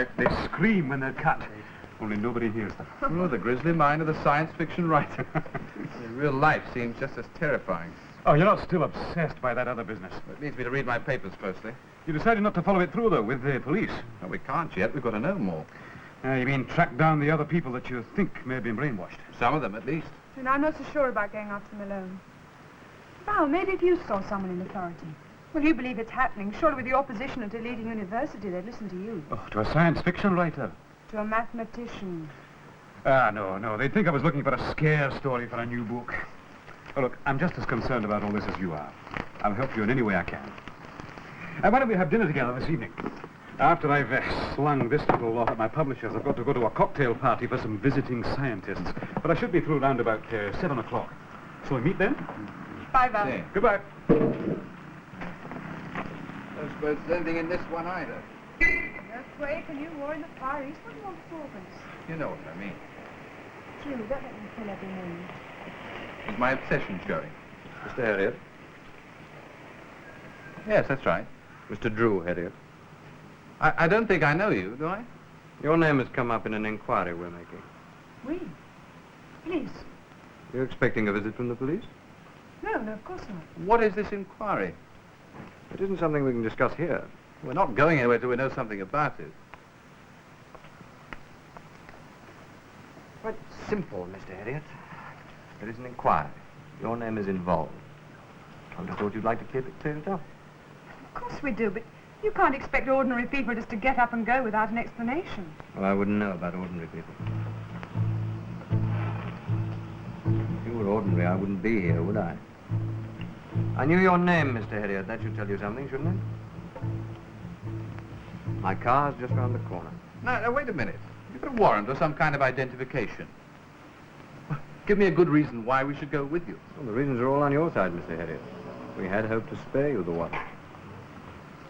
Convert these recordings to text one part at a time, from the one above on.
right. They scream when they're cut. Only nobody hears them. Oh, the grisly mind of the science fiction writer. Real life seems just as terrifying. Oh, you're not still obsessed by that other business? It needs me to read my papers firstly. You decided not to follow it through, though, with the police? No, we can't yet. We've got to know more. You mean track down the other people that you think may have been brainwashed? Some of them, at least. And I'm not so sure about going after them alone. Val, maybe if you saw someone in authority. Well, you believe it's happening. Surely with the opposition at a leading university, they'd listen to you. Oh, to a science fiction writer? To a mathematician. No. They'd think I was looking for a scare story for a new book. Oh, look, I'm just as concerned about all this as you are. I'll help you in any way I can. Why don't we have dinner together this evening? After I've slung this little lot at my publishers, I've got to go to a cocktail party for some visiting scientists. But I should be through round about 7 o'clock. Shall we meet then? Bye, Val. Yeah. Goodbye. I don't suppose there's anything in this one either. Earthquake, a new war in the Far East. What do you want for this? You know what I mean. Drew, don't let me fill every moment. Is my obsession showing? Mr. Harriet? Yes, that's right. Mr. Drew Harriet. I don't think I know you, do I? Your name has come up in an inquiry we're making. We? Police? You're expecting a visit from the police? No, of course not. What is this inquiry? It isn't something we can discuss here. We're not going anywhere till we know something about it. Quite simple, Mr. Harriet. There is an inquiry. Your name is involved. I would have thought you'd like to keep it to yourself. Of course we do, but you can't expect ordinary people just to get up and go without an explanation. Well, I wouldn't know about ordinary people. If you were ordinary, I wouldn't be here, would I? I knew your name, Mr. Harriet. That should tell you something, shouldn't it? My car's just round the corner. No, wait a minute. You've got a warrant or some kind of identification. Give me a good reason why we should go with you. Well, the reasons are all on your side, Mr. Harriet. We had hoped to spare you the warrant.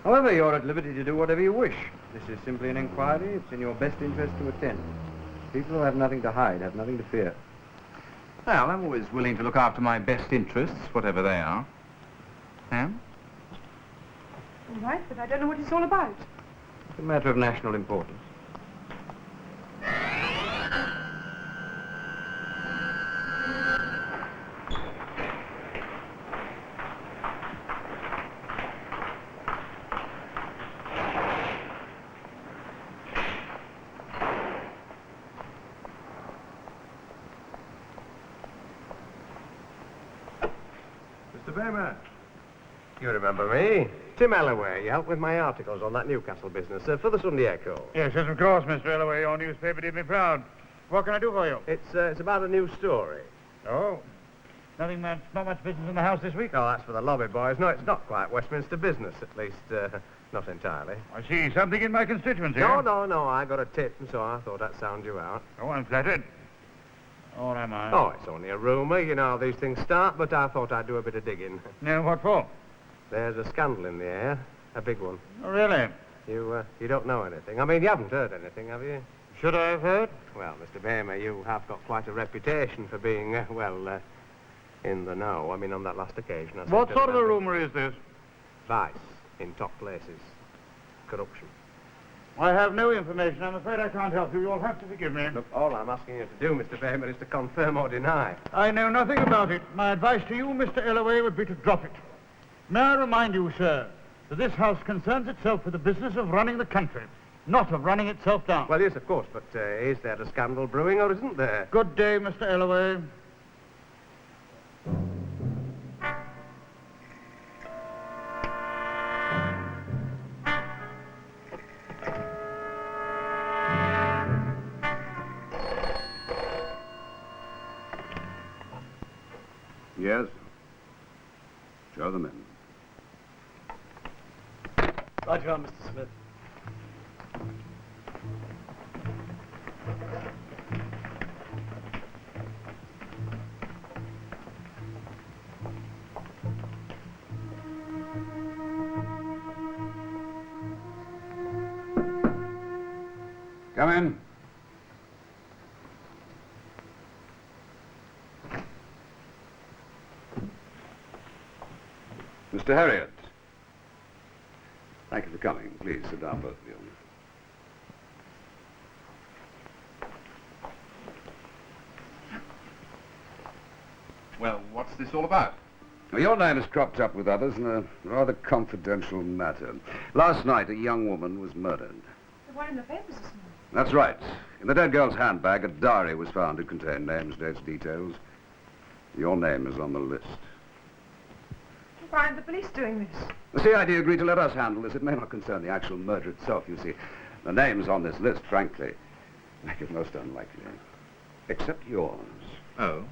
However, you're at liberty to do whatever you wish. This is simply an inquiry. It's in your best interest to attend. People who have nothing to hide have nothing to fear. Well, I'm always willing to look after my best interests, whatever they are. Sam? All right, but I don't know what it's all about. It's a matter of national importance. Mr. Behmer, you remember me? Tim Alloway. You helped with my articles on that Newcastle business for the Sunday Echo. Yes, of course, Mr. Alloway. Your newspaper did me proud. What can I do for you? It's about a new story. Oh, not much business in the house this week? Oh, that's for the lobby boys. No, it's not quite Westminster business, at least not entirely. I see. Something in my constituency. No, I got a tip, and so I thought I'd sound you out. Oh, I'm flattered. Or am I? Oh, it's only a rumour. You know how these things start, but I thought I'd do a bit of digging. No, what for? There's a scandal in the air. A big one. Oh, really? You don't know anything. I mean, you haven't heard anything, have you? Should I have heard? Well, Mr. Behmer, you have got quite a reputation for being, in the know. I mean, on that last occasion. I What seem to sort of a remember. rumour is this? Vice in top places. Corruption. I have no information. I'm afraid I can't help you. You'll have to forgive me. Look, all I'm asking you to do, Mr. Behmer, is to confirm or deny. I know nothing about it. My advice to you, Mr. Alloway, would be to drop it. May I remind you, sir, that this house concerns itself with the business of running the country, not of running itself down. Well, yes, of course, but is there a scandal brewing or isn't there? Good day, Mr. Alloway. Yes. Show them in. Roger, Mr. Smith. Come in. Mr. Harriet. Thank you for coming. Please sit down, both of you. What's this all about? Well, your name has cropped up with others in a rather confidential matter. Last night, a young woman was murdered. The one in the papers this morning. That's right. In the dead girl's handbag, a diary was found. It contained names, dates, details. Your name is on the list. Why are the police doing this? The CID agreed to let us handle this. It may not concern the actual murder itself, you see. The names on this list, frankly, make it most unlikely. Except yours. Oh?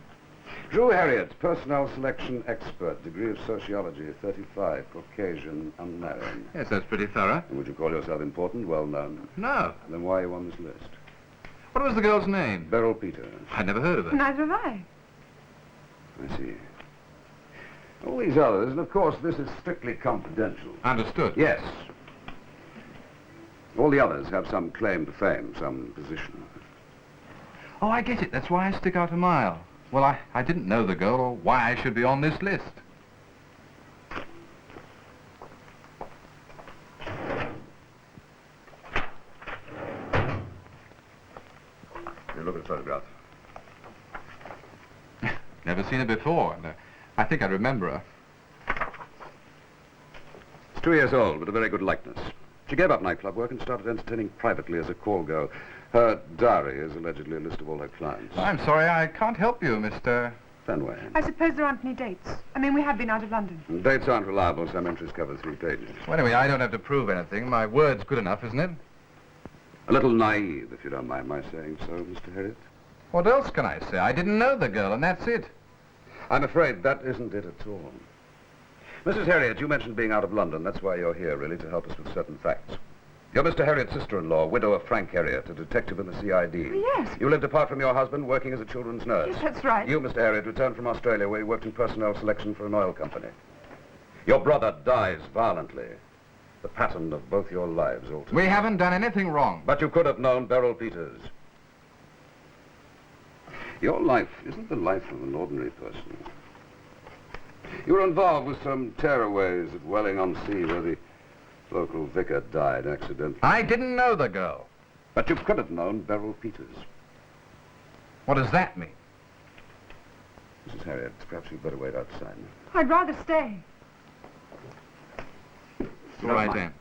Drew Harriet, personnel selection expert, degree of sociology, 35, Caucasian, unmarried. Yes, that's pretty thorough. And would you call yourself important, well-known? No. Then why are you on this list? What was the girl's name? Beryl Peters. I'd never heard of her. Neither have I. I see. All these others, and of course this is strictly confidential. Understood. Yes. All the others have some claim to fame, some position. Oh, I get it. That's why I stick out a mile. Well, I didn't know the girl or why I should be on this list. You look at the photograph. Never seen her before, and I think I remember her. She's 2 years old, but a very good likeness. She gave up nightclub work and started entertaining privately as a call girl. Her diary is allegedly a list of all her clients. I'm sorry, I can't help you, Mr. Fenway. I suppose there aren't any dates. I mean, we have been out of London. And dates aren't reliable. Some entries cover 3 pages. Well, anyway, I don't have to prove anything. My word's good enough, isn't it? A little naive, if you don't mind my saying so, Mr. Harriet. What else can I say? I didn't know the girl, and that's it. I'm afraid that isn't it at all. Mrs. Harriet, you mentioned being out of London. That's why you're here, really, to help us with certain facts. You're Mr. Harriet's sister-in-law, widow of Frank Harriet, a detective in the CID. Yes. You lived apart from your husband, working as a children's nurse. Yes, that's right. You, Mr. Harriet, returned from Australia, where you worked in personnel selection for an oil company. Your brother dies violently. The pattern of both your lives altered. We haven't done anything wrong. But you could have known Beryl Peters. Your life isn't the life of an ordinary person. You were involved with some tearaways at Welling-on-Sea, where the local vicar died accidentally. I didn't know the girl. But you could have known Beryl Peters. What does that mean? Mrs. Harriet, perhaps you'd better wait outside. I'd rather stay. All right, then.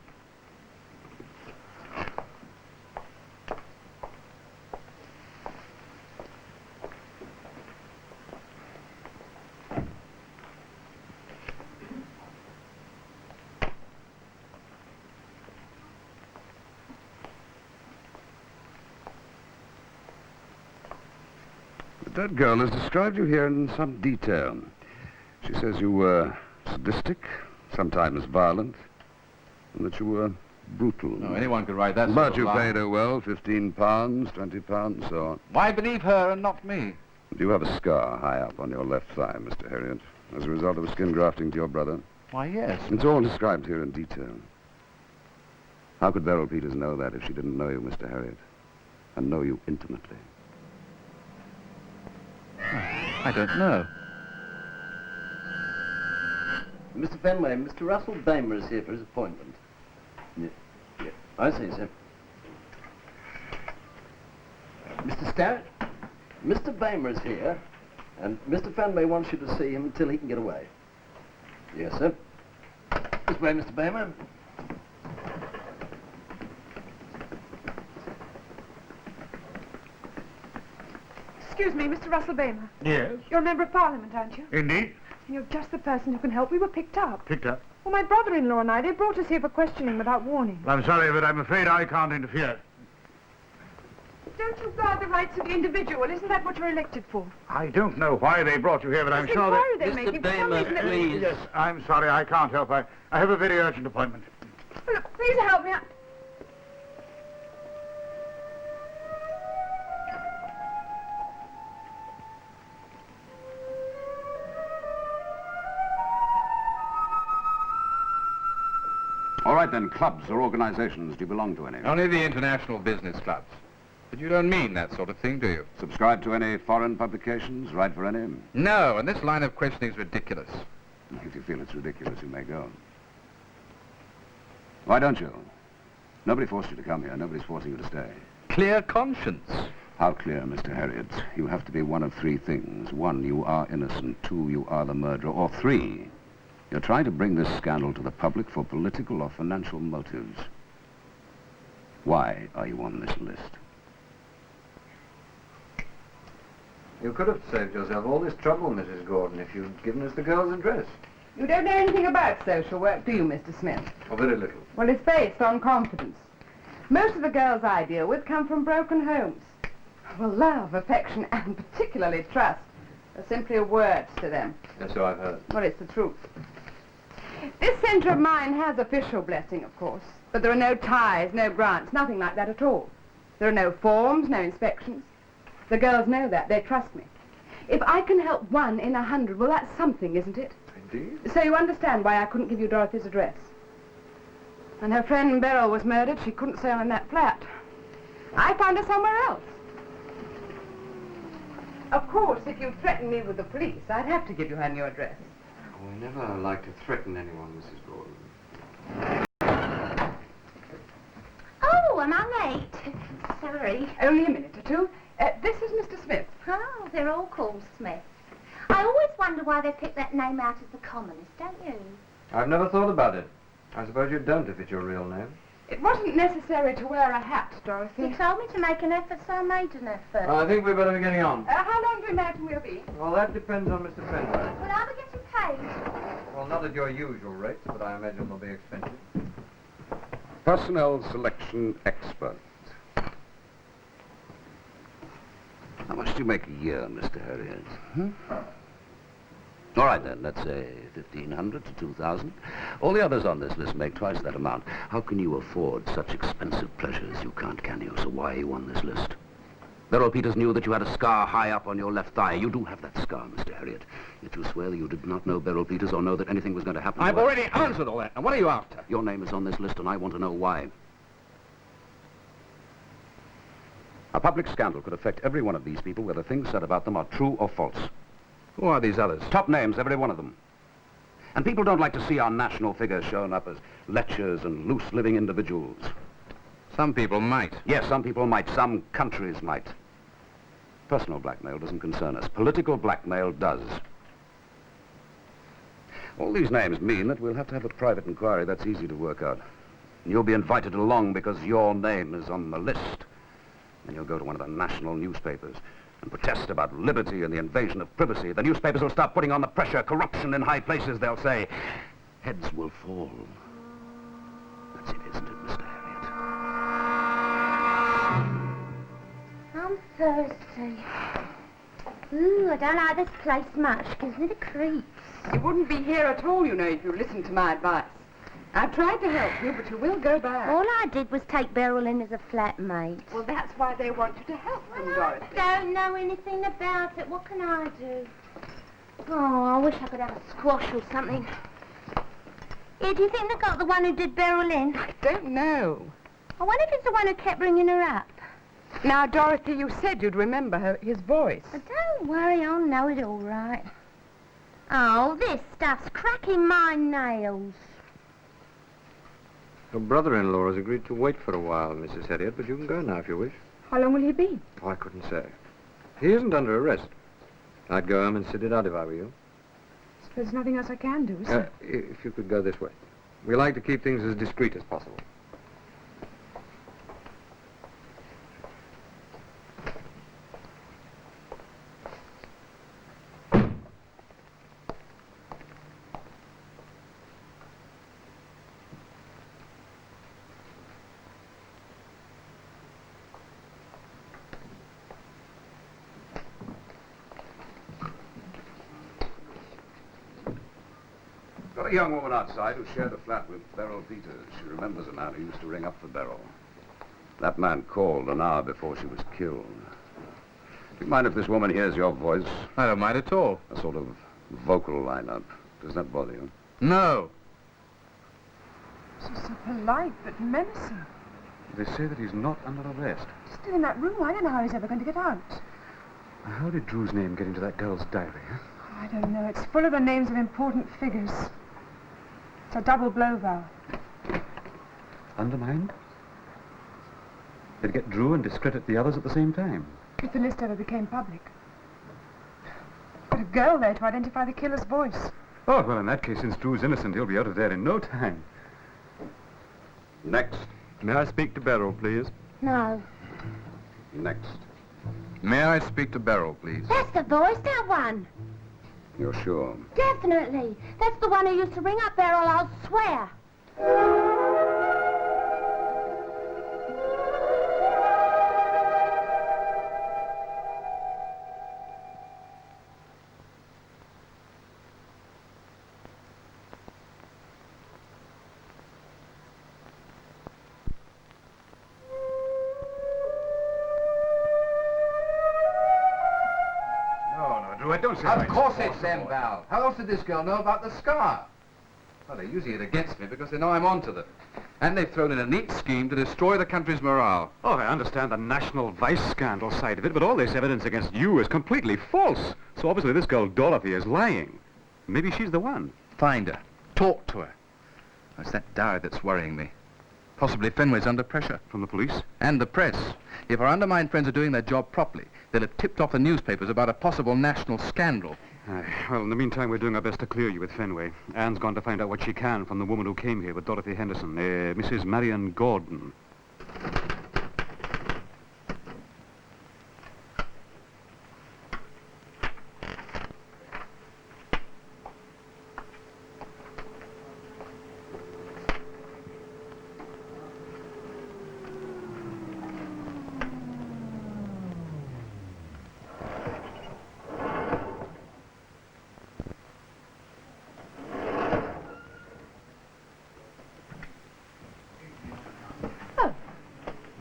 That girl has described you here in some detail. She says you were sadistic, sometimes violent, and that you were brutal. No, anyone could write that sort But of you lie. paid her well, £15, £20, so on. Why believe her and not me? You have a scar high up on your left thigh, Mr. Harriet, as a result of skin grafting to your brother. Why, yes. It's all described here in detail. How could Beryl Peters know that if she didn't know you, Mr. Harriet, and know you intimately? I don't know. Mr. Fenway, Mr. Russell Bamer is here for his appointment. Yeah. I see, sir. Mr. Starrett, Mr. Bamer is here, and Mr. Fenway wants you to see him until he can get away. Yes, sir. This way, Mr. Bamer. Excuse me, Mr. Russell Bamer. Yes, You're a member of Parliament, aren't you? indeed. You're just the person who can help. We were picked up. Picked up. Well, my brother-in-law and I, they brought us here for questioning without warning. I'm sorry, but I'm afraid I can't interfere. Don't you guard the rights of the individual? Isn't that what you're elected for? I don't know why they brought you here, but I'm It's sure inquiry that... they're making. For some reason it- Yes, I'm sorry, I can't help. I have a very urgent appointment. Oh, look, please help me. All right, then, clubs or organizations, do you belong to any? Only the international business clubs. But you don't mean that sort of thing, do you? Subscribe to any foreign publications? Write for any? No, and this line of questioning is ridiculous. If you feel it's ridiculous, you may go. Why don't you? Nobody forced you to come here. Nobody's forcing you to stay. Clear conscience. How clear, Mr. Harriet? You have to be one of three things. One, you are innocent. Two, you are the murderer. Or three, you're trying to bring this scandal to the public for political or financial motives. Why are you on this list? You could have saved yourself all this trouble, Mrs. Gordon, if you'd given us the girl's address. You don't know anything about social work, do you, Mr. Smith? Oh, very little. Well, it's based on confidence. Most of the girls I deal with come from broken homes. Well, love, affection, and particularly trust are simply words to them. Yes, so I've heard. Well, it's the truth. This centre of mine has official blessing, of course, but there are no ties, no grants, nothing like that at all. There are no forms, no inspections. The girls know that. They trust me. If I can help 1 in 100, well, that's something, isn't it? Indeed. So you understand why I couldn't give you Dorothy's address. When her friend Beryl was murdered, she couldn't stay on in that flat. I found her somewhere else. Of course, if you threatened me with the police, I'd have to give you her new address. We never like to threaten anyone, Mrs. Gordon. Oh, am I late? Sorry. Only a minute or two. This is Mr. Smith. Oh, they're all called Smith. I always wonder why they pick that name out as the commonest, don't you? I've never thought about it. I suppose you don't if it's your real name. It wasn't necessary to wear a hat, Dorothy. You told me to make an effort, so I made an effort. I think we'd better be getting on. How long do you imagine we'll be? Well, that depends on Mr. Fenway. Will I be getting paid? Well, not at your usual rates, but I imagine they'll be expensive. Personnel selection expert. How much do you make a year, Mr. Harriet? All right, then, let's say 1,500 to 2,000. All the others on this list make twice that amount. How can you afford such expensive pleasures? You can't, can you? So why are you on this list? Beryl Peters knew that you had a scar high up on your left thigh. You do have that scar, Mr. Harriet. Yet you swear that you did not know Beryl Peters or know that anything was going to happen to her. I've already answered all that. Now, what are you after? Your name is on this list, and I want to know why. A public scandal could affect every one of these people, whether things said about them are true or false. Who are these others? Top names, every one of them. And people don't like to see our national figures shown up as lechers and loose-living individuals. Some people might. Yes, some people might. Some countries might. Personal blackmail doesn't concern us. Political blackmail does. All these names mean that we'll have to have a private inquiry. That's easy to work out. And you'll be invited along because your name is on the list. And you'll go to one of the national newspapers and protest about liberty and the invasion of privacy. The newspapers will start putting on the pressure. Corruption in high places, they'll say. Heads will fall. That's it, isn't it, Mr. Harriet? I'm thirsty. Ooh, I don't like this place much. Gives me the creeps. You wouldn't be here at all, you know, if you listened to my advice. I've tried to help you, but you will go back. All I did was take Beryl in as a flatmate. Well, that's why they want you to help them, Well, Dorothy. I don't know anything about it. What can I do? Oh, I wish I could have a squash or something. Yeah, do you think they got the one who did Beryl in? I don't know. I wonder if it's the one who kept bringing her up. Now, Dorothy, you said you'd remember his voice. But don't worry, I'll know it all right. Oh, this stuff's cracking my nails. Your brother-in-law has agreed to wait for a while, Mrs. Harriet, but you can go now if you wish. How long will he be? Oh, I couldn't say. He isn't under arrest. I'd go home and sit it out if I were you. There's nothing else I can do, is there? If you could go this way. We like to keep things as discreet as possible. Got a young woman outside who shared a flat with Beryl Peters. She remembers a man who used to ring up for Beryl. That man called an hour before she was killed. Do you mind if this woman hears your voice? I don't mind at all. A sort of vocal lineup. Does that bother you? No. She's so polite, but menacing. They say that he's not under arrest. Still in that room. I don't know how he's ever going to get out. How did Drew's name get into that girl's diary, huh? I don't know. It's full of the names of important figures. It's a double blow, Val. Undermind? They'd get Drew and discredit the others at the same time. If the list ever became public. But a girl there to identify the killer's voice. Oh, well, in that case, since Drew's innocent, he'll be out of there in no time. Next. May I speak to Beryl, please? No. Next. May I speak to Beryl, please? That's the voice, that one. You're sure? Definitely. That's the one who used to ring up Beryl, I'll swear. Drew, I don't say Of course it's them, Val. How else did this girl know about the scar? Well, they're using it against me because they know I'm onto them. And they've thrown in a neat scheme to destroy the country's morale. Oh, I understand the national vice scandal side of it, but all this evidence against you is completely false. So obviously this girl Dorothy is lying. Maybe she's the one. Find her. Talk to her. It's that diary that's worrying me. Possibly Fenway's under pressure. From the police? And the press. If our Undermind friends are doing their job properly, they'll have tipped off the newspapers about a possible national scandal. Well, in the meantime, we're doing our best to clear you with Fenway. Anne's gone to find out what she can from the woman who came here with Dorothy Henderson, Mrs. Marion Gordon.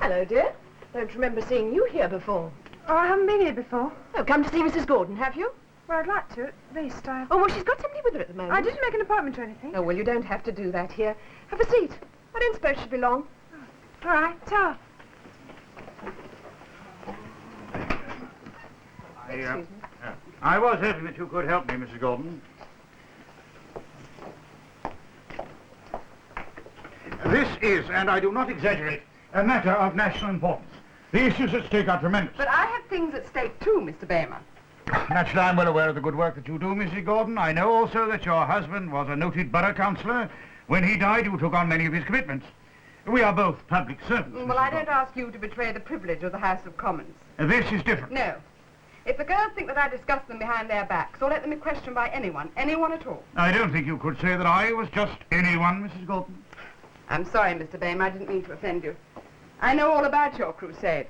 Hello, dear. Don't remember seeing you here before. Oh, I haven't been here before. Oh, come to see Mrs. Gordon, have you? Well, I'd like to, at least. Oh, well, she's got somebody with her at the moment. I didn't make an appointment or anything. Oh, well, you don't have to do that here. Have a seat. I don't suppose she'll be long. All right, ta. Excuse me. I was hoping that you could help me, Mrs. Gordon. This is, and I do not exaggerate, a matter of national importance. The issues at stake are tremendous. But I have things at stake too, Mr. Baymer. Naturally, I'm well aware of the good work that you do, Mrs. Gordon. I know also that your husband was a noted borough councillor. When he died, you took on many of his commitments. We are both public servants. Well, I don't ask you to betray the privilege of the House of Commons. This is different. No. If the girls think that I discuss them behind their backs, or let them be questioned by anyone at all. I don't think you could say that I was just anyone, Mrs. Gordon. I'm sorry, Mr. Baymer, I didn't mean to offend you. I know all about your crusades.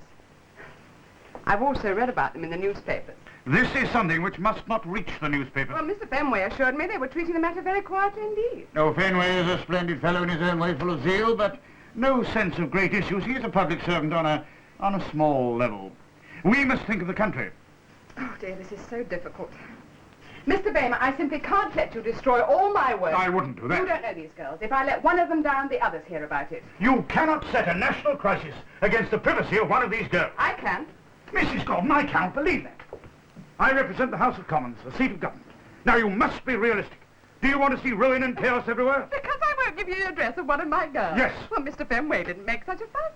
I've also read about them in the newspapers. This is something which must not reach the newspapers. Well, Mr. Fenway assured me they were treating the matter very quietly indeed. Oh, Fenway is a splendid fellow in his own way, full of zeal, but no sense of great issues. He is a public servant on a small level. We must think of the country. Oh, dear, this is so difficult. Mr. Baymer, I simply can't let you destroy all my work. I wouldn't do that. You don't know these girls. If I let one of them down, the others hear about it. You cannot set a national crisis against the privacy of one of these girls. I can. Mrs. Gordon, I can't believe that. I represent the House of Commons, the seat of government. Now, you must be realistic. Do you want to see ruin and chaos everywhere? Because I won't give you the address of one of my girls. Yes. Well, Mr. Fenway didn't make such a fuss.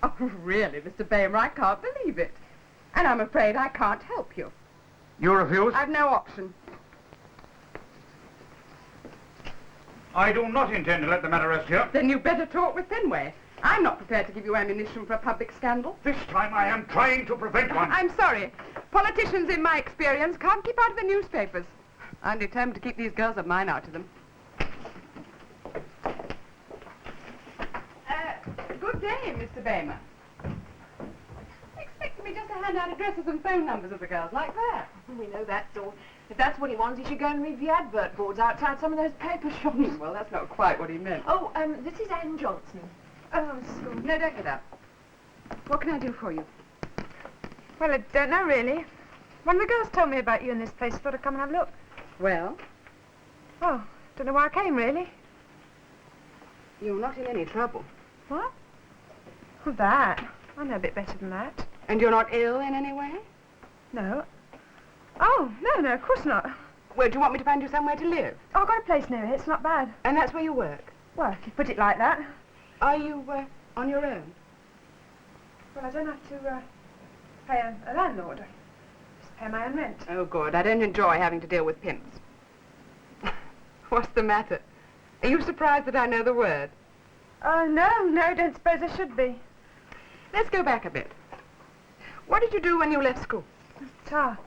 Oh, really, Mr. Baymer, I can't believe it. And I'm afraid I can't help you. You refuse? I've no option. I do not intend to let the matter rest here. Then you better talk with Fenway. I'm not prepared to give you ammunition for a public scandal. This time I am trying to prevent one. I'm sorry. Politicians, in my experience, can't keep out of the newspapers. I'm determined to keep these girls of mine out of them. Good day, Mr. Baymer. Expect me just to hand out addresses and phone numbers of the girls like that. We know that's all. If that's what he wants, he should go and read the advert boards outside some of those paper shops. Well, that's not quite what he meant. Oh, this is Anne Johnson. Oh, school. No, don't get up. What can I do for you? Well, I don't know, really. One of the girls told me about you in this place. Thought I'd come and have a look. Well? Oh, don't know why I came, really. You're not in any trouble. What? Oh, that. I know a bit better than that. And you're not ill in any way? No. Oh, no, of course not. Well, do you want me to find you somewhere to live? Oh, I've got a place near here. It's not bad. And that's where you work? Well, if you put it like that. Are you, on your own? Well, I don't pay a landlord. Just pay my own rent. Oh, good. I don't enjoy having to deal with pimps. What's the matter? Are you surprised that I know the word? Oh, no, don't suppose I should be. Let's go back a bit. What did you do when you left school? I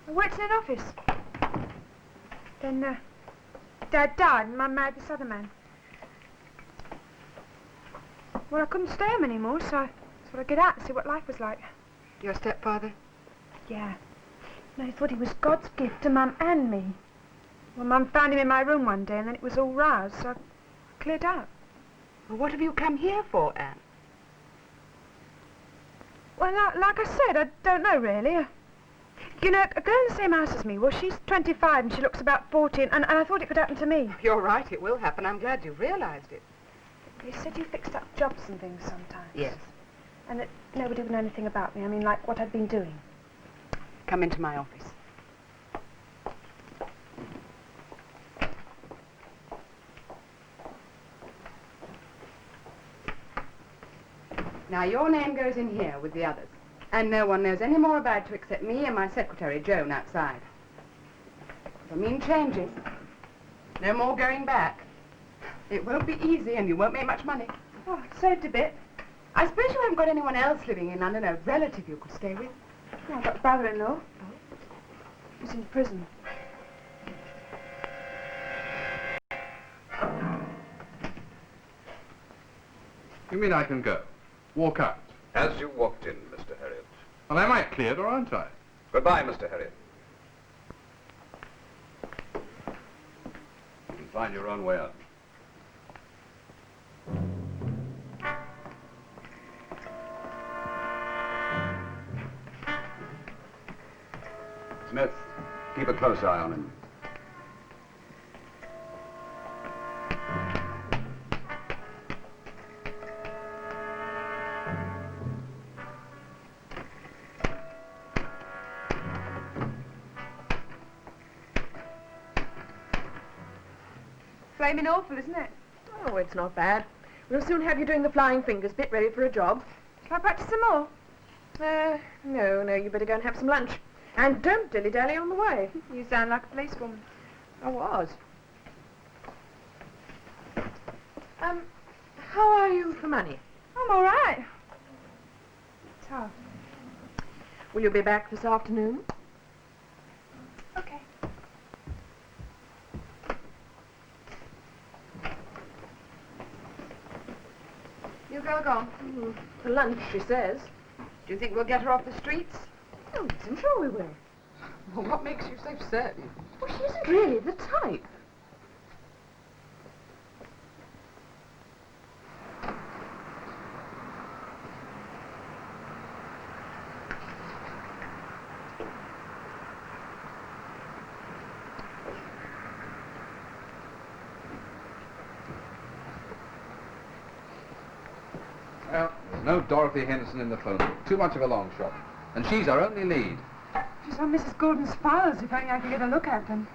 worked in an office. Then, Dad died and Mum married this other man. Well, I couldn't stay home anymore, so I thought I'd get out and see what life was like. Your stepfather? Yeah. And I thought he was God's gift to Mum and me. Well, Mum found him in my room one day and then it was all roused, so I cleared out. Well, what have you come here for, Anne? Well, like I said, I don't know, really. You know, a girl in the same house as me, well, she's 25 and she looks about 14, and I thought it could happen to me. You're right, it will happen. I'm glad you've realized it. You said you fixed up jobs and things sometimes. Yes. And that nobody would know anything about me. I mean, like what I'd been doing. Come into my office. Now, your name goes in here with the others. And no one knows any more about you except me and my secretary, Joan, outside. I mean changes. No more going back. It won't be easy and you won't make much money. Oh, saved a bit. I suppose you haven't got anyone else living in London, a relative you could stay with? Oh, I've got a brother-in-law. He's in prison. You mean I can go? Walk out? As you walked in, Mr. Harriet. Well, am I cleared or aren't I? Goodbye, Mr. Harriet. You can find your own way out. Smith, keep a close eye on him. Flaming awful, isn't it? Oh, it's not bad. We'll soon have you doing the flying fingers bit, ready for a job. Can I practice some more? No, you better go and have some lunch. And don't dilly-dally on the way. You sound like a policewoman. I was. How are you for money? I'm all right. Tough. Will you be back this afternoon? Okay. You go on. For lunch, she says. Do you think we'll get her off the streets? Oh, yes, I'm sure we will. Well, what makes you so certain? Well, she isn't really the type. Well, there's no Dorothy Henderson in the phone book. Too much of a long shot. And she's our only lead. She's on Mrs. Gordon's files, if only I could get a look at them.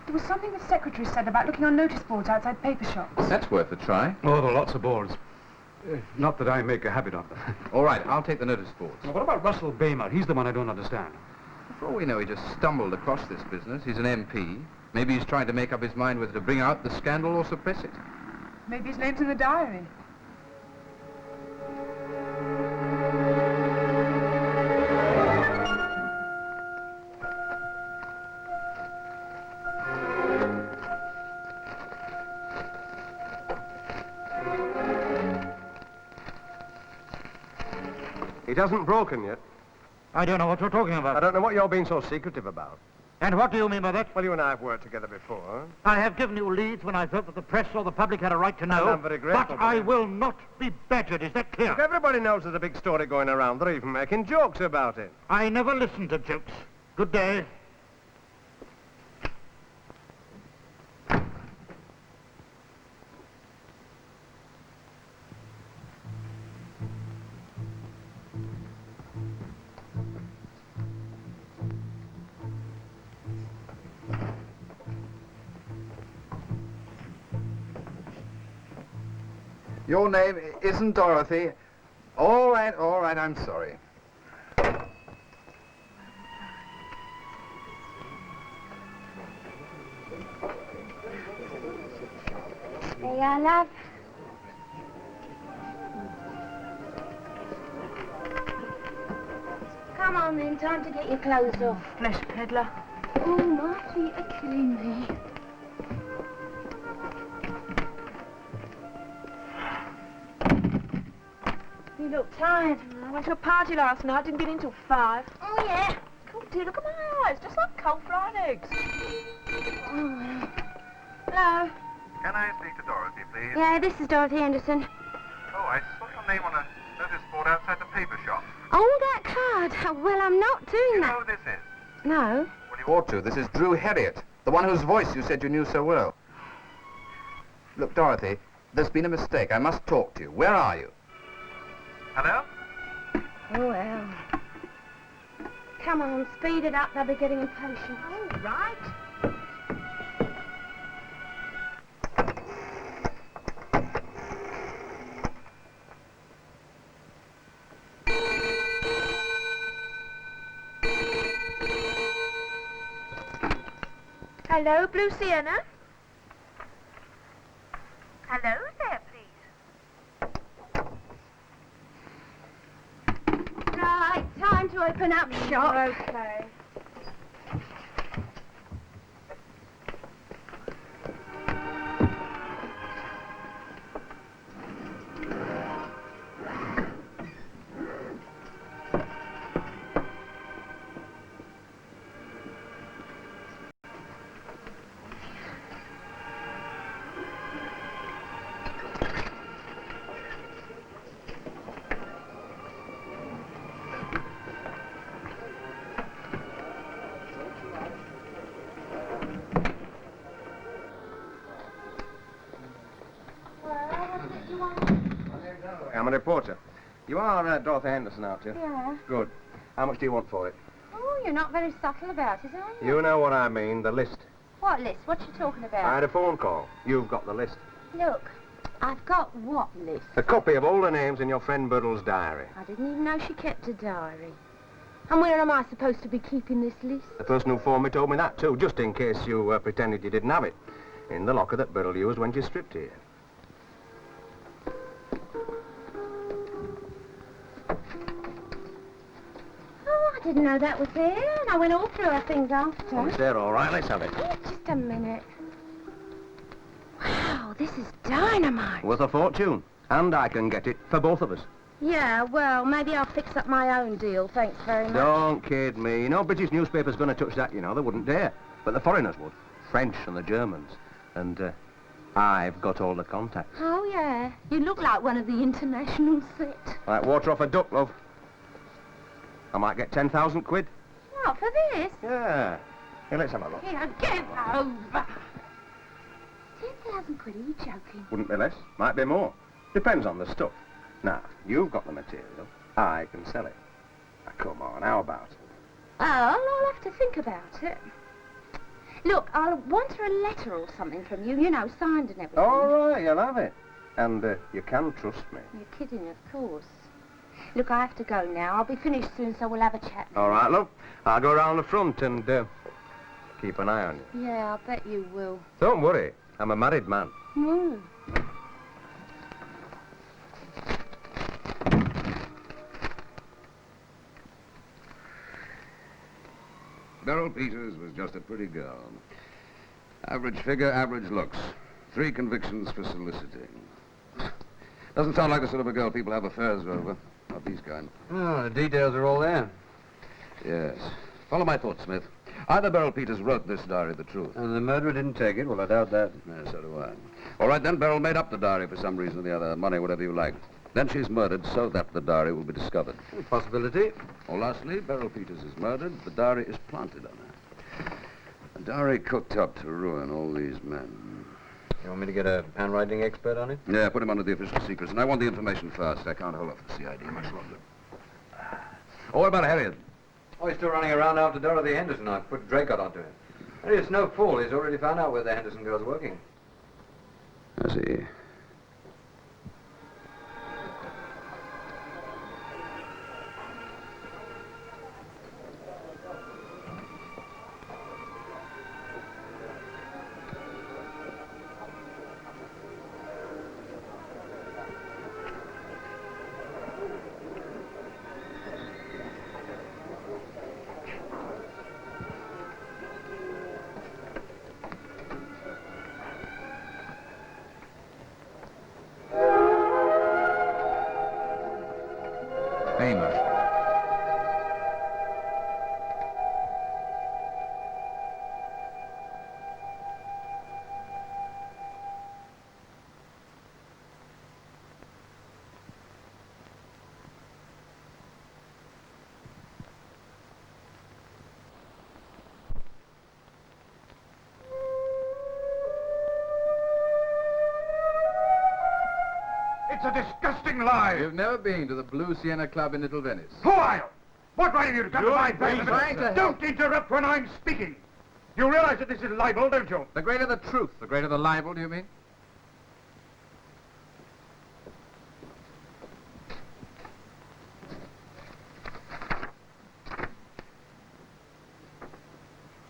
There was something the secretary said about looking on notice boards outside paper shops. That's worth a try. Oh, there are lots of boards. Not that I make a habit of them. All right, I'll take the notice boards. Now, what about Russell Baymer? He's the one I don't understand. For all we know, he just stumbled across this business. He's an MP. Maybe he's trying to make up his mind whether to bring out the scandal or suppress it. Maybe his name's in the diary. It hasn't broken yet. I don't know what you're talking I about. don't know what you're being so secretive about. And what do you mean by that? Well, you and I have worked together before. I have given you leads when I felt that the press or the public had a right to know. I'm very grateful But for I that. will not be badgered. Is that clear? Look, everybody knows there's a big story going around. They're even making jokes about it. I never listen to jokes. Good day. Your name isn't Dorothy. All right, I'm sorry. There you are, love. Come on then, time to get your clothes off. Flesh peddler. Oh, my feet are killing me. You look tired. I went to a party last night, didn't get in till 5. Oh, yeah. Oh dear, look at my eyes, just like cold fried eggs. Oh, well. Hello. Can I speak to Dorothy, please? Yeah, this is Dorothy Anderson. Oh, I saw your name on a notice board outside the paper shop. Oh, that card. Oh, well, I'm not doing You that. know who this is? No. Well, you ought to. This is Drew Herriot, the one whose voice you said you knew so well. Look, Dorothy, there's been a mistake. I must talk to you. Where are you? Hello? Oh, well. Come on, speed it up. They'll be getting impatient. All right. Hello, Blue Sienna? Hello there, please. Right, time to open up shop. Okay. I'm a reporter. You are Dorothy Henderson, aren't you? Yeah. Good. How much do you want for it? Oh, you're not very subtle about it, are you? You know what I mean, the list. What list? What you talking about? I had a phone call. You've got the list. Look, I've got what list? A copy of all the names in your friend Birdle's diary. I didn't even know she kept a diary. And where am I supposed to be keeping this list? The person who phoned me told me that, too, just in case you pretended you didn't have it. In the locker that Birdle used when she stripped here. Oh, I didn't know that was there, and I went all through her things after. Oh, it's there, all right. Let's have it. Oh, just a minute. Wow, this is dynamite. Worth a fortune. And I can get it for both of us. Yeah, well, maybe I'll fix up my own deal, thanks very much. Don't kid me. No British newspaper's going to touch that, you know. They wouldn't dare. But the foreigners would. French and the Germans. And I've got all the contacts. Oh, yeah. You look like one of the international set. Like water off a duck, love. I might get 10,000 quid. What, for this? Yeah. Here, let's have a look. Here, get over. 10,000 quid, are you joking? Wouldn't be less. Might be more. Depends on the stuff. Now, you've got the material. I can sell it. Now, come on, how about it? Oh, I'll have to think about it. Look, I'll want a letter or something from you, you know, signed and everything. All right, you'll have it. And you can trust me. You're kidding, of course. Look, I have to go now. I'll be finished soon, so we'll have a chat. All right, love. I'll go round the front and keep an eye on you. Yeah, I bet you will. Don't worry. I'm a married man. Mm. Beryl Peters was just a pretty girl. Average figure, average looks. 3 convictions for soliciting. Doesn't sound like the sort of a girl people have affairs over. Not these kind. Oh, the details are all there. Yes. Follow my thoughts, Smith. Either Beryl Peters wrote this diary the truth. And the murderer didn't take it. Well, I doubt that. Yeah, so do I. All right, then, Beryl made up the diary for some reason or the other. Money, whatever you like. Then she's murdered so that the diary will be discovered. Possibility. Or lastly, Beryl Peters is murdered. The diary is planted on her. A diary cooked up to ruin all these men. You want me to get a handwriting expert on it? Yeah, put him under the official secrets. And I want the information first. I can't hold off the CID much longer. Oh, what about Harriet? Oh, he's still running around after Dorothy Henderson. I put Draycott onto him. And it's no fool. He's already found out where the Henderson girl's working. I see. Baymer. It's a disgusting lie. You've never been to the Blue Sienna Club in Little Venice. Who are you? What right have you to come to my trying place? to help. Don't interrupt when I'm speaking. You realize that this is libel, don't you? The greater the truth, the greater the libel, do you mean?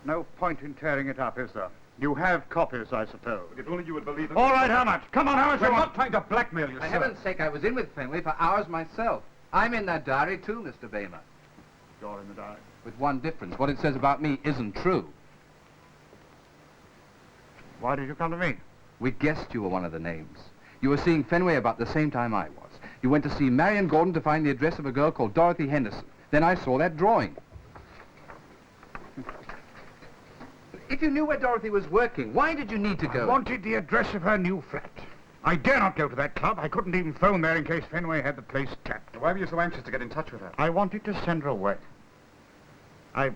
No point in tearing it up, is there? You have copies, I suppose. If only you would believe it. All right, how much? Come on, how much We're you not want? trying to blackmail you, For sir. heaven's sake, I was in with Fenway for hours myself. I'm in that diary too, Mr. Baymer. You're in the diary. With one difference. What it says about me isn't true. Why did you come to me? We guessed you were one of the names. You were seeing Fenway about the same time I was. You went to see Marion Gordon to find the address of a girl called Dorothy Henderson. Then I saw that drawing. If you knew where Dorothy was working, why did you need to go? I wanted the address of her new flat. I dare not go to that club. I couldn't even phone there in case Fenway had the place tapped. Why were you so anxious to get in touch with her? I wanted to send her away. I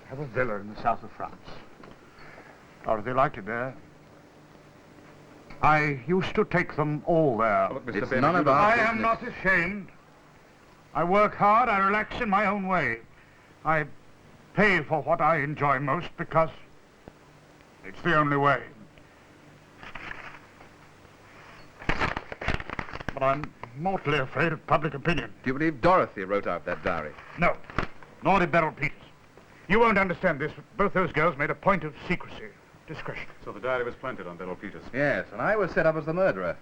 have a villa in the south of France. Dorothy liked it there. I used to take them all there. Oh, look, Mr. It's Baymer, none you of don't- our I am business. not ashamed. I work hard, I relax in my own way. I pay for what I enjoy most because it's the only way. But I'm mortally afraid of public opinion. Do you believe Dorothy wrote out that diary? No, nor did Beryl Peters. You won't understand this, but both those girls made a point of secrecy, discretion. So the diary was planted on Beryl Peters. Yes, and I was set up as the murderer.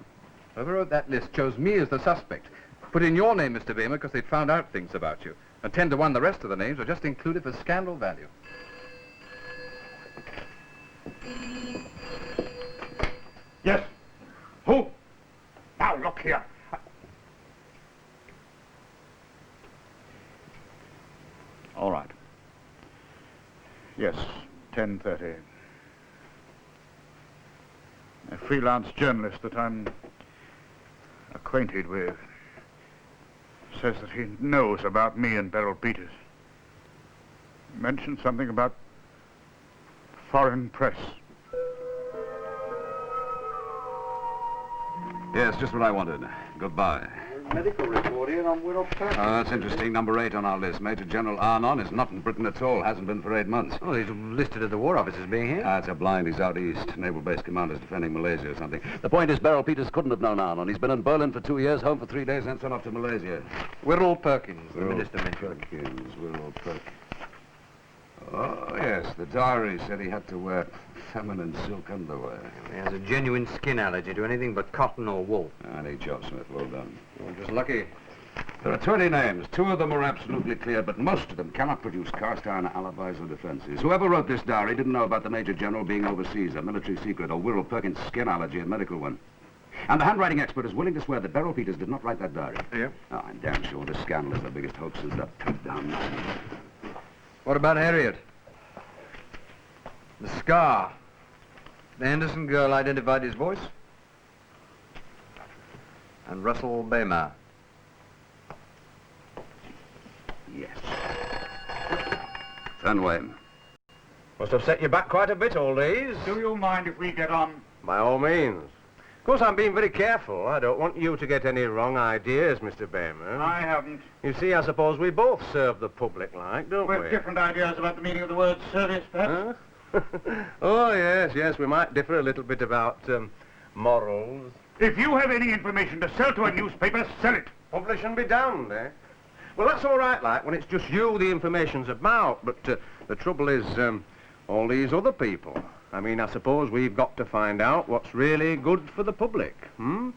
Whoever wrote that list chose me as the suspect. Put in your name, Mr. Baymer, because they'd found out things about you. And 10 to 1, the rest of the names were just included for scandal value. Yes. Who? Now, look here. All right. Yes, 10:30. A freelance journalist that I'm acquainted with says that he knows about me and Beryl Peters. Mentioned something about foreign press. Yes, just what I wanted. Goodbye. Medical report here on Widow Perkins. That's interesting. Number 8 on our list. Major General Arnon is not in Britain at all. Hasn't been for 8 months. Oh, he's listed at the War Office as being here. It's a blind. He's out east. Naval base commander's defending Malaysia or something. The point is, Beryl Peters couldn't have known Arnon. He's been in Berlin for 2 years, home for 3 days, and sent off to Malaysia. Wirral Perkins, the minister mentioned. Perkins, Wirral Perkins. Oh, yes. The diary said he had to wear feminine silk underwear. He has a genuine skin allergy to anything but cotton or wool. Any job, Smith. Well done. You're just lucky. There are 20 names. 2 of them are absolutely clear, but most of them cannot produce cast-iron alibis or defenses. Whoever wrote this diary didn't know about the Major General being overseas, a military secret, or Wirral Perkins' skin allergy, a medical one. And the handwriting expert is willing to swear that Beryl Peters did not write that diary. Yeah? Oh, I'm damn sure this scandal is the biggest hoax since the Tuckdown Mountain. What about Harriet? The scar. The Anderson girl identified his voice. And Russell Baymer. Yes. Fenway. Must have set you back quite a bit, all these. Do you mind if we get on? By all means. Of course, I'm being very careful. I don't want you to get any wrong ideas, Mr. Baymer. I haven't. You see, I suppose we both serve the public like, don't We have we? different ideas about the meaning of the word service, perhaps. Huh? Oh, yes, we might differ a little bit about morals. If you have any information to sell to a newspaper, sell it. Publish and be damned, eh? Well, that's all right, like, when it's just you the information's about, but the trouble is, all these other people. I mean, I suppose we've got to find out what's really good for the public, hmm?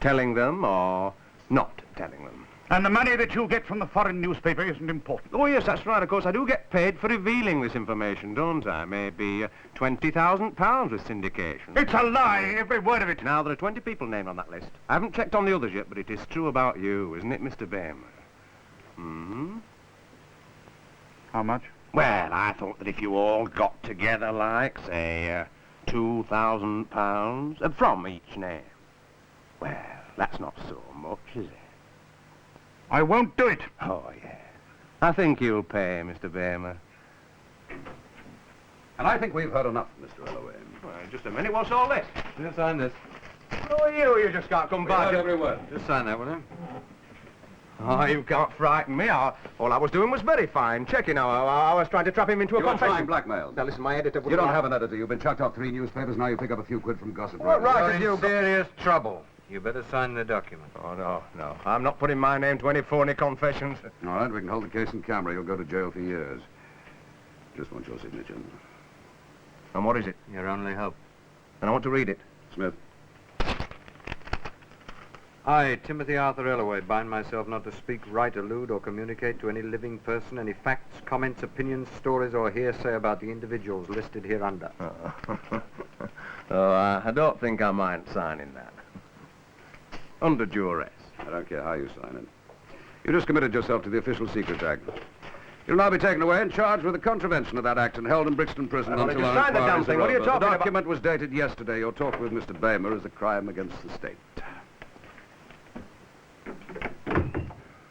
Telling them or not telling them. And the money that you get from the foreign newspaper isn't important. Oh, yes, that's right. Of course, I do get paid for revealing this information, don't I? Maybe £20,000 with syndication. It's a lie, every word of it. Now, there are 20 people named on that list. I haven't checked on the others yet, but it is true about you, isn't it, Mr. Baymer? Mm-hmm. How much? Well, I thought that if you all got together, like, say, £2,000 from each name, well, that's not so much, is it? I won't do it. Oh, yeah. I think you'll pay, Mr. Baymer. And I think we've heard enough, Mr. Elway. Well, just a minute. What's all this? Just sign this. Oh, you just can't come back. Every word. Just sign that, will you? Oh, you can't frighten me. All I was doing was very fine. Checking how I was trying to trap him into a You're confession. trying blackmail. Now, listen, my editor would... You don't have an editor. You've been chucked off 3 newspapers, now you pick up a few quid from gossip. What right have you You're in got? serious trouble. You better sign the document. Oh, no. I'm not putting my name to any phony confessions. All right, we can hold the case in camera. You'll go to jail for years. Just want your signature. And what is it? Your only hope. And I want to read it. Smith. I, Timothy Arthur Ellaway, bind myself not to speak, write, allude, or communicate to any living person any facts, comments, opinions, stories, or hearsay about the individuals listed hereunder. I don't think I mind signing that. Under duress. I don't care how you sign it. You just committed yourself to the Official Secrets Act. You'll now be taken away and charged with the contravention of that act and held in Brixton Prison Well, until just our sign the damn inquiries thing. are What are you over. talking The about? document was dated yesterday. Your talk with Mr. Baymer is a crime against the state.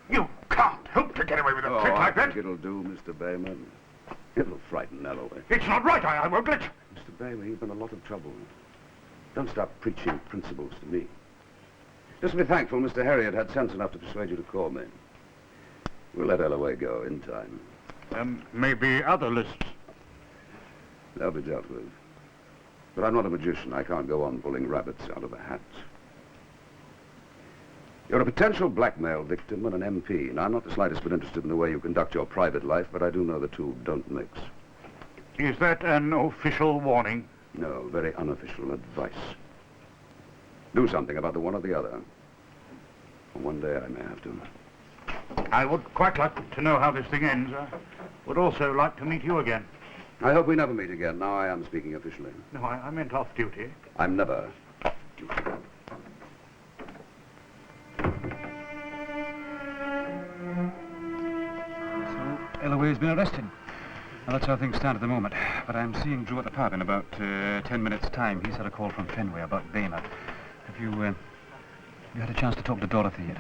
You can't hope to get away with a trick I like that. think it'll do, Mr. Baymer. It'll frighten Ellaway. It's not right. I won't let you. Mr. Baymer, you've been a lot of trouble. Don't start preaching principles to me. Just be thankful Mr. Harriet had sense enough to persuade you to call me. We'll let Ellaway go in time. Maybe other lists. They'll be dealt with. But I'm not a magician. I can't go on pulling rabbits out of a hat. You're a potential blackmail victim and an MP, and I'm not the slightest bit interested in the way you conduct your private life, but I do know the two don't mix. Is that an official warning? No, very unofficial advice. Do something about the one or the other. One day I may have to. I would quite like to know how this thing ends. I would also like to meet you again. I hope we never meet again. Now I am speaking officially. No, I meant off duty. I'm never off duty. So, Ellaway's been arrested. Well, that's how things stand at the moment. But I'm seeing Drew at the pub in about 10 minutes' time. He's had a call from Fenway about Baymer. Have you had a chance to talk to Dorothy yet?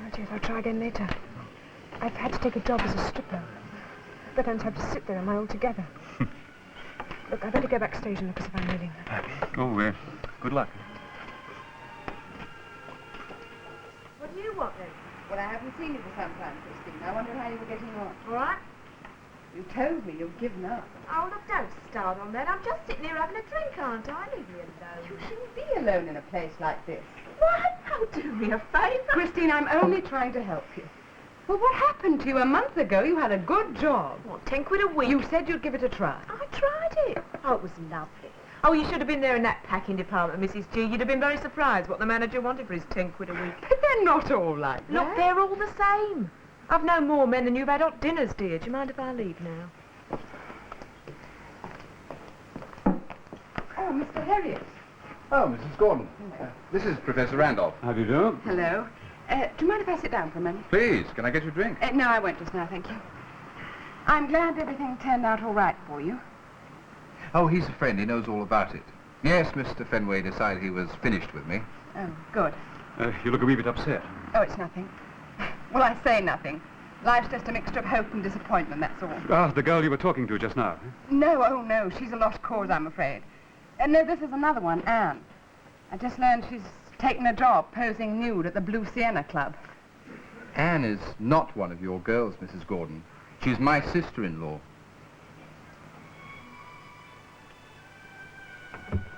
Not yet. I'll try again later. I've had to take a job as a stripper. But I don't have to sit there, am I, altogether? Look, I better go backstage and look as if I'm leaving. Good luck. What do you want then? Well, I haven't seen you for some time, Christine. I wondered how you were getting on. All right? You told me you've given up. Oh, look, don't start on that. I'm just sitting here having a drink, aren't I? Leave me alone. You shouldn't be alone in a place like this. What? Oh, do me a favour. Christine, I'm only trying to help you. Well, what happened to you? A month ago, you had a good job. What, 10 quid a week? You said you'd give it a try. I tried it. Oh, it was lovely. Oh, you should have been there in that packing department, Mrs. G. You'd have been very surprised what the manager wanted for his 10 quid a week. But they're not all like that. Look, they're all the same. I've known more men than you've had hot dinners, dear. Do you mind if I leave now? Oh, Mr. Harriet. Oh, Mrs. Gordon. This is Professor Randolph. How do you do? Hello. Do you mind if I sit down for a minute? Please, can I get you a drink? No, I won't just now, thank you. I'm glad everything turned out all right for you. Oh, he's a friend. He knows all about it. Yes, Mr. Fenway decided he was finished with me. Oh, good. You look a wee bit upset. Oh, it's nothing. Well, I say nothing. Life's just a mixture of hope and disappointment, that's all. Ah, the girl you were talking to just now. No, oh no, she's a lost cause, I'm afraid. No, this is another one, Anne. I just learned she's taken a job posing nude at the Blue Sienna Club. Anne is not one of your girls, Mrs. Gordon. She's my sister-in-law.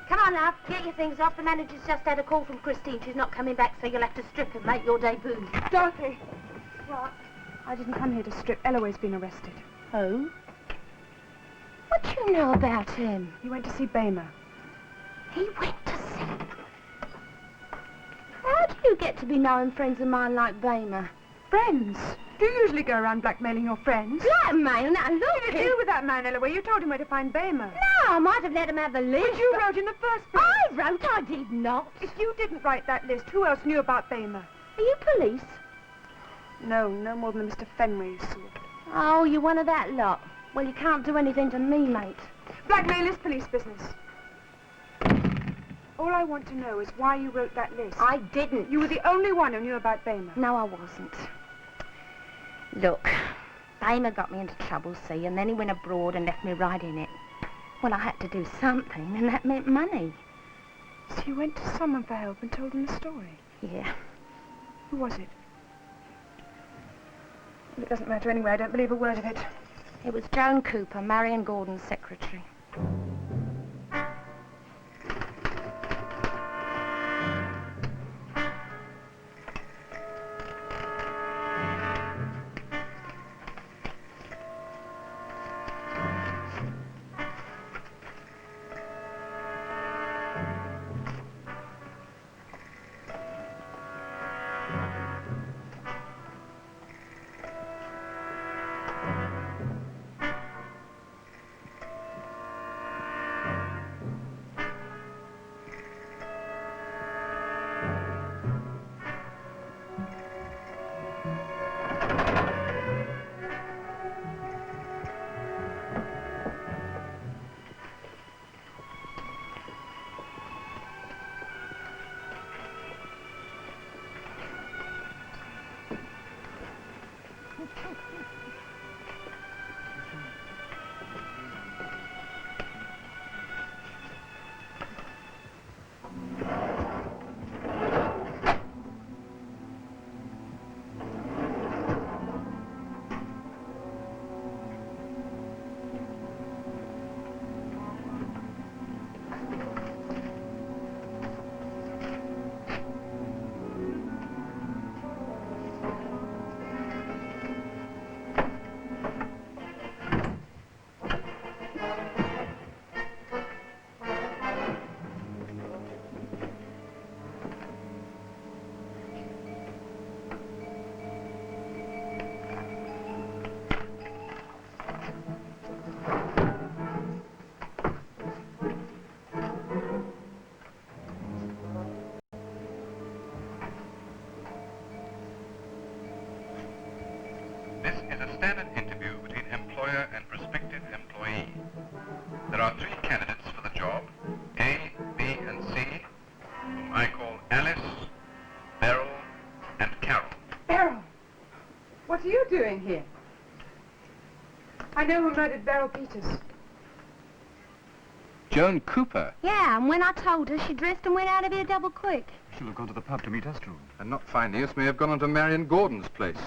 Come on, love. Get your things off. The manager's just had a call from Christine. She's not coming back, so you'll have to strip and make your debut. Dorothy! What? I didn't come here to strip. Ellaway's been arrested. Oh? What do you know about him? He went to see Baymer. He went to see... How do you get to be knowing friends of mine like Baymer? Friends? Do you usually go around blackmailing your friends? Blackmail? Now, look. What did you do with that man, Eloise? You told him where to find Bamer. No, I might have let him have the list. But you wrote in the first place. I wrote? I did not. If you didn't write that list, who else knew about Bamer? Are you police? No, no more than Mr. Fenway's sort. Oh, you're one of that lot. Well, you can't do anything to me, mate. Blackmail is police business. All I want to know is why you wrote that list. I didn't. You were the only one who knew about Bamer. No, I wasn't. Look, Bamer got me into trouble, see, and then he went abroad and left me right in it. Well, I had to do something, and that meant money. So you went to someone for help and told them the story? Yeah. Who was it? It doesn't matter anyway. I don't believe a word of it. It was Joan Cooper, Marion Gordon's secretary. This is a standard interview between employer and prospective employee. There are 3 candidates for the job, A, B, and C, whom I call Alice, Beryl, and Carol. Beryl, what are you doing here? I know who murdered Beryl Peters. Joan Cooper. Yeah, and when I told her, she dressed and went out of here double quick. She'll have gone to the pub to meet us, too. And not finding us may have gone on to Marion Gordon's place.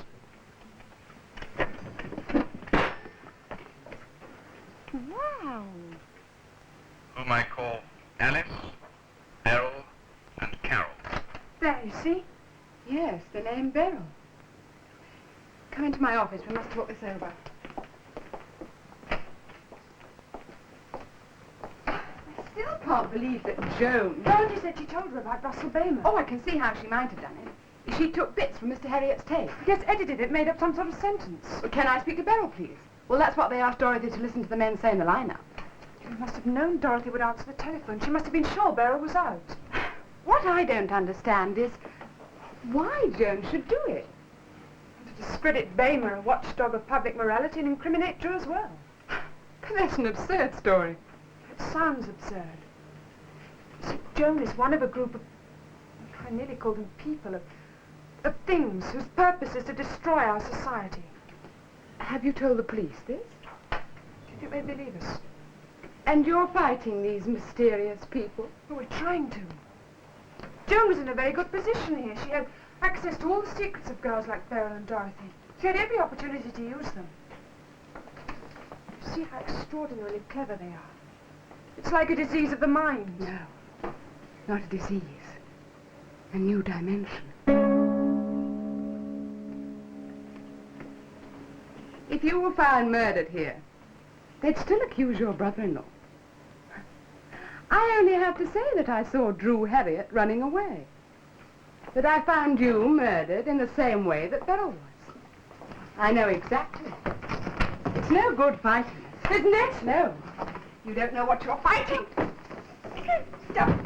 Wow. Whom I call Alice, Beryl, and Carol. There, you see? Yes, the name Beryl. Come into my office. We must talk this over. I still can't believe that Joan... Dorothy said she told her about Russell Bamer. Oh, I can see how she might have done it. She took bits from Mr. Harriot's tape. Yes, edited it, made up some sort of sentence. Well, can I speak to Beryl, please? Well, that's what they asked Dorothy to listen to the men say in the lineup. You must have known Dorothy would answer the telephone. She must have been sure Beryl was out. What I don't understand is why Joan should do it. To discredit Bamer, a watchdog of public morality, and incriminate you as well. But that's an absurd story. It sounds absurd. See, Joan is one of a group of, I nearly call them people, of things whose purpose is to destroy our society. Have you told the police this? Do you think they'd believe us? And you're fighting these mysterious people? Well, we're trying to. Joan was in a very good position here. She had access to all the secrets of girls like Beryl and Dorothy. She had every opportunity to use them. You see how extraordinarily clever they are. It's like a disease of the mind. No, not a disease. A new dimension. If you were found murdered here, they'd still accuse your brother-in-law. I only have to say that I saw Drew Harriot running away. That I found you murdered in the same way that Beryl was. I know exactly. It's no good fighting us, isn't it? No. You don't know what you're fighting. Stop.